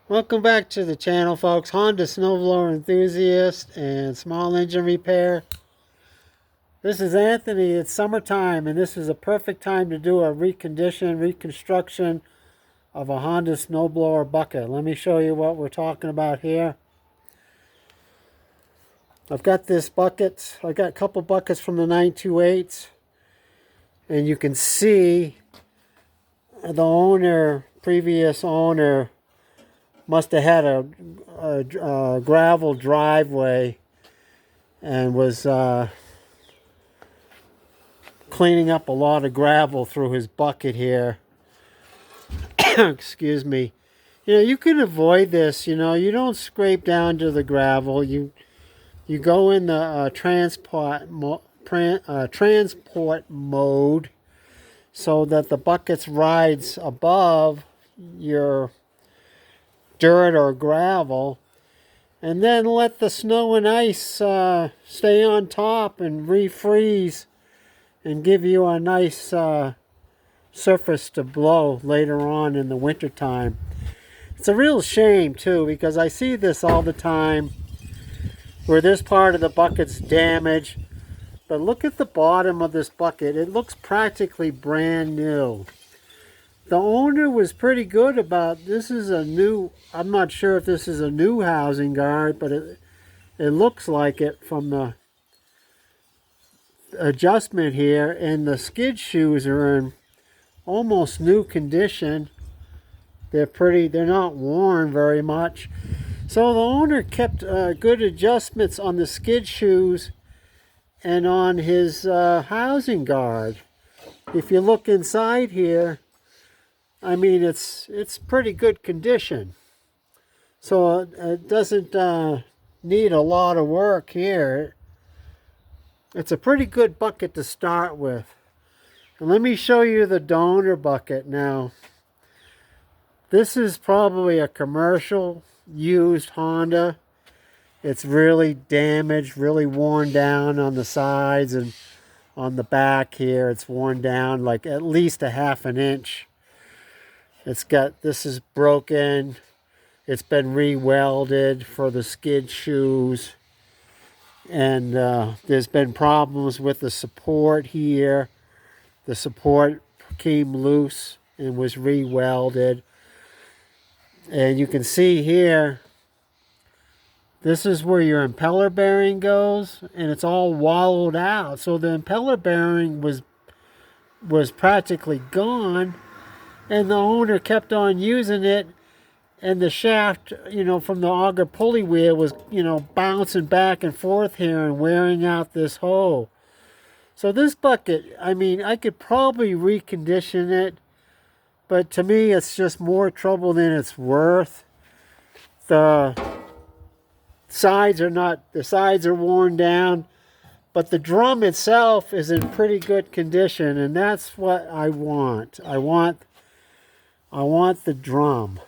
Welcome back to the channel, folks. Honda Snowblower enthusiast and small engine repair. This is Anthony. It's summertime, and this is a perfect time to do a reconstruction of a Honda Snowblower bucket. Let me show you what we're talking about here. I've got this bucket. I got a couple buckets from the 928s, and you can see the previous owner must have had a gravel driveway and was cleaning up a lot of gravel through his bucket here. Excuse me. You can avoid this. You don't scrape down to the gravel. You go in the transport mode so that the bucket rides above your dirt or gravel, and then let the snow and ice stay on top and refreeze and give you a nice surface to blow later on in the winter time. It's a real shame too, because I see this all the time where this part of the bucket's damaged, but look at the bottom of this bucket. It looks practically brand new. The owner was pretty good about, this is a new, I'm not sure if this is a new housing guard, but it looks like it from the adjustment here. And the skid shoes are in almost new condition. They're not worn very much. So the owner kept good adjustments on the skid shoes and on his housing guard. If you look inside here, I mean, it's pretty good condition. So it doesn't need a lot of work here. It's a pretty good bucket to start with. And let me show you the donor bucket now. This is probably a commercial used Honda. It's really damaged, really worn down on the sides, and on the back here it's worn down like at least a half an inch. This is broken. It's been re-welded for the skid shoes. And there's been problems with the support here. The support came loose and was re-welded. And you can see here, this is where your impeller bearing goes, and it's all wallowed out. So the impeller bearing was practically gone. And the owner kept on using it, and the shaft, from the auger pulley wheel was, bouncing back and forth here and wearing out this hole. So this bucket, I mean, I could probably recondition it, but to me it's just more trouble than it's worth. The sides are worn down, but the drum itself is in pretty good condition, and that's what I want. I want the drum.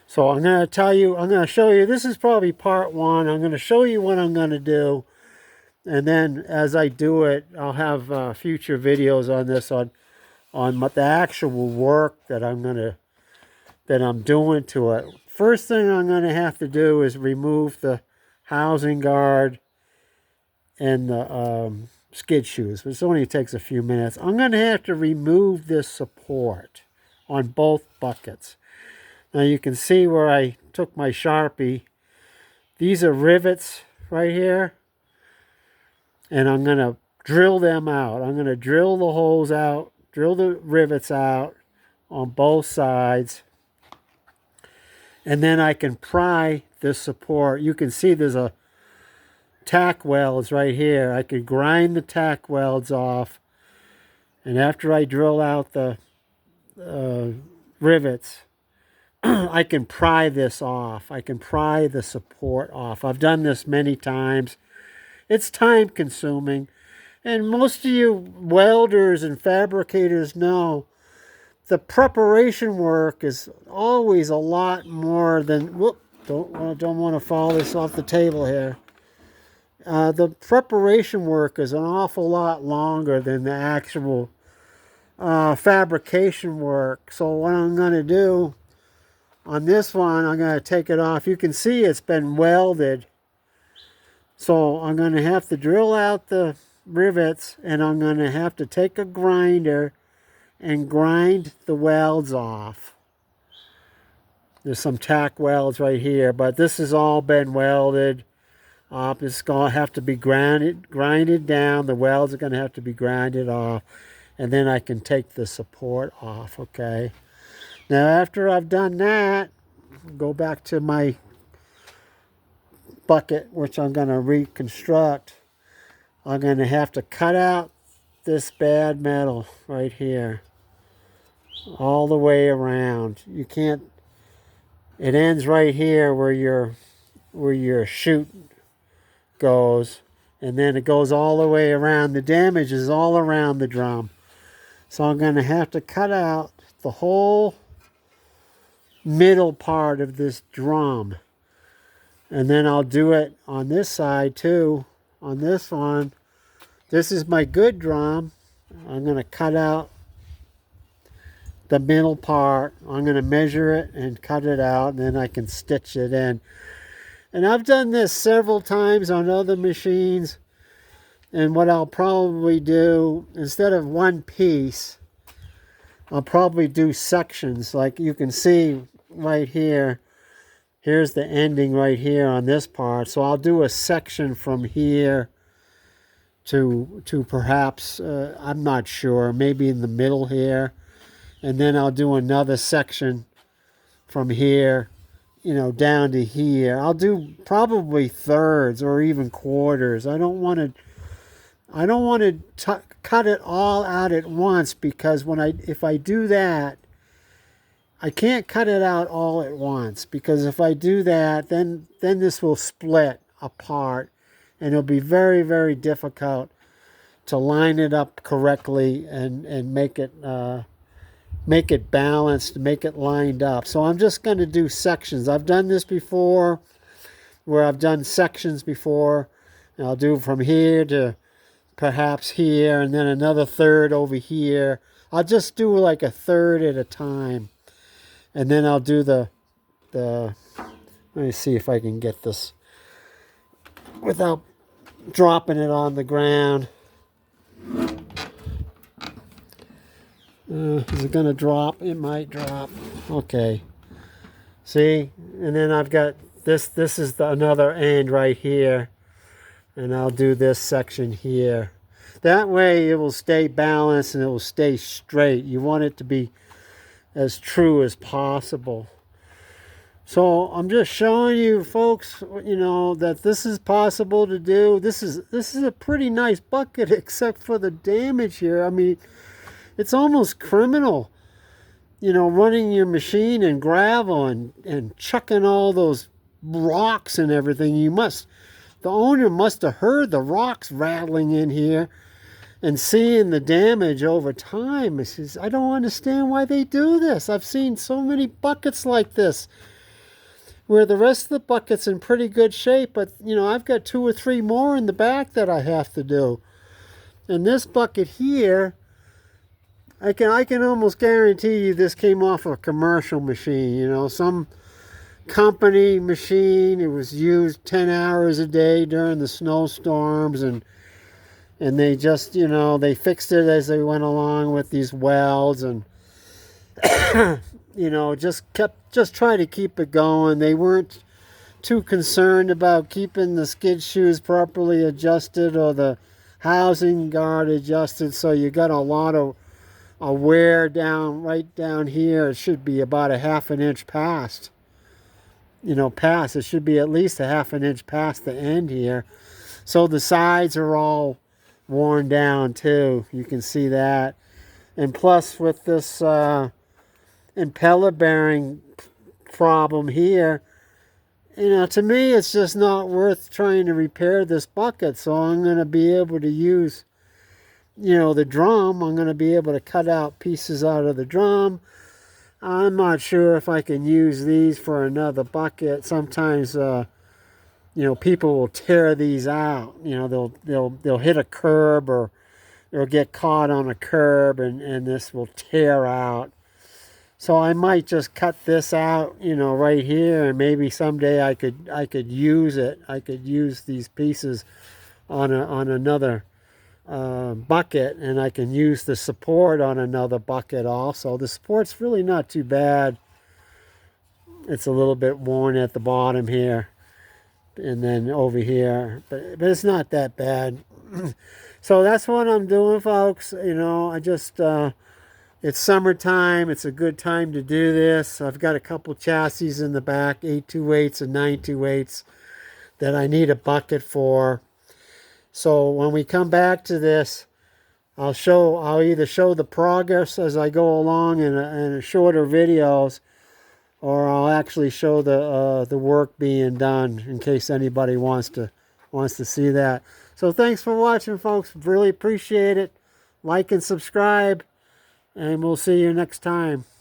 So I'm going to show you, this is probably part one. I'm going to show you what I'm going to do. And then as I do it, I'll have future videos on this, on the actual work that I'm doing to it. First thing I'm going to have to do is remove the housing guard and the skid shoes, which only takes a few minutes. I'm going to have to remove this support on both buckets. Now you can see where I took my Sharpie. These are rivets right here, and I'm going to drill them out. I'm going to drill the holes out, drill the rivets out on both sides, and then I can pry this support. You can see there's a tack welds right here. I can grind the tack welds off, and after I drill out the rivets, I can pry this off. I can pry the support off. I've done this many times. It's time consuming, and most of you welders and fabricators know the preparation work is always a lot more than, don't want to fall this off the table here. The preparation work is an awful lot longer than the actual fabrication work. So what I'm going to do, On this one, I'm going to take it off. You can see it's been welded. So I'm going to have to drill out the rivets, and I'm going to have to take a grinder and grind the welds off. There's some tack welds right here, but this has all been welded up. It's going to have to be grinded down. The welds are going to have to be grinded off, and then I can take the support off, okay? Now, after I've done that, go back to my bucket, which I'm going to reconstruct. I'm going to have to cut out this bad metal right here all the way around. You can't, it ends right here where your chute goes, and then it goes all the way around. The damage is all around the drum. So I'm going to have to cut out the whole middle part of this drum. And then I'll do it on this side too. On this one, this is my good drum. I'm going to cut out the middle part. I'm going to measure it and cut it out, and then I can stitch it in. And I've done this several times on other machines. And what I'll probably do, instead of one piece, I'll probably do sections. Like you can see right here, here's the ending right here on this part. So I'll do a section from here to perhaps, I'm not sure, maybe in the middle here. And then I'll do another section from here, you know, down to here. I'll do probably thirds or even quarters. I don't want to cut it all out at once, because if I do that, I can't cut it out all at once, because if I do that, then this will split apart, and it'll be very, very difficult to line it up correctly and make it balanced, make it lined up. So I'm just going to do sections. I've done this before, where I've done sections before. And I'll do from here to perhaps here, and then another third over here. I'll just do like a third at a time. And then I'll do the let me see if I can get this without dropping it on the ground. Is it going to drop? It might drop. Okay. See? And then I've got this. This is another end right here. And I'll do this section here. That way it will stay balanced and it will stay straight. You want it to be as true as possible. So I'm just showing you folks, you know, that this is possible to do. This is a pretty nice bucket, except for the damage here. I mean, it's almost criminal, you know, running your machine in gravel and chucking all those rocks and everything. The owner must have heard the rocks rattling in here and seeing the damage over time. He says, I don't understand why they do this. I've seen so many buckets like this where the rest of the bucket's in pretty good shape, but, you know, I've got 2 or 3 more in the back that I have to do. And this bucket here, I can almost guarantee you this came off a commercial machine, you know, some company machine. It was used 10 hours a day during the snowstorms, and they just, you know, they fixed it as they went along with these welds, and you know, just try to keep it going. They weren't too concerned about keeping the skid shoes properly adjusted or the housing guard adjusted, so you got a lot of wear down right down here. It should be about a ½ an inch past. You know, past. It should be at least a ½ an inch past the end here. So the sides are all worn down too. You can see that. And plus with this impeller bearing problem here, you know, to me it's just not worth trying to repair this bucket. So I'm going to be able to use, you know, the drum. I'm going to be able to cut out pieces out of the drum. I'm not sure if I can use these for another bucket. Sometimes you know, people will tear these out. You know, they'll hit a curb or get caught on a curb, and this will tear out. So I might just cut this out, you know, right here, and maybe someday I could use it. I could use these pieces on another bucket, and I can use the support on another bucket also. The support's really not too bad. It's a little bit worn at the bottom here, and then over here, but it's not that bad. So that's what I'm doing, folks. You know, I just it's summertime. It's a good time to do this. I've got a couple chassis in the back, 828s and 928s, that I need a bucket for. So when we come back to this, I'll either show the progress as I go along in shorter videos, or I'll actually show the work being done in case anybody wants to see that. So thanks for watching, folks. Really appreciate it. Like and subscribe, and we'll see you next time.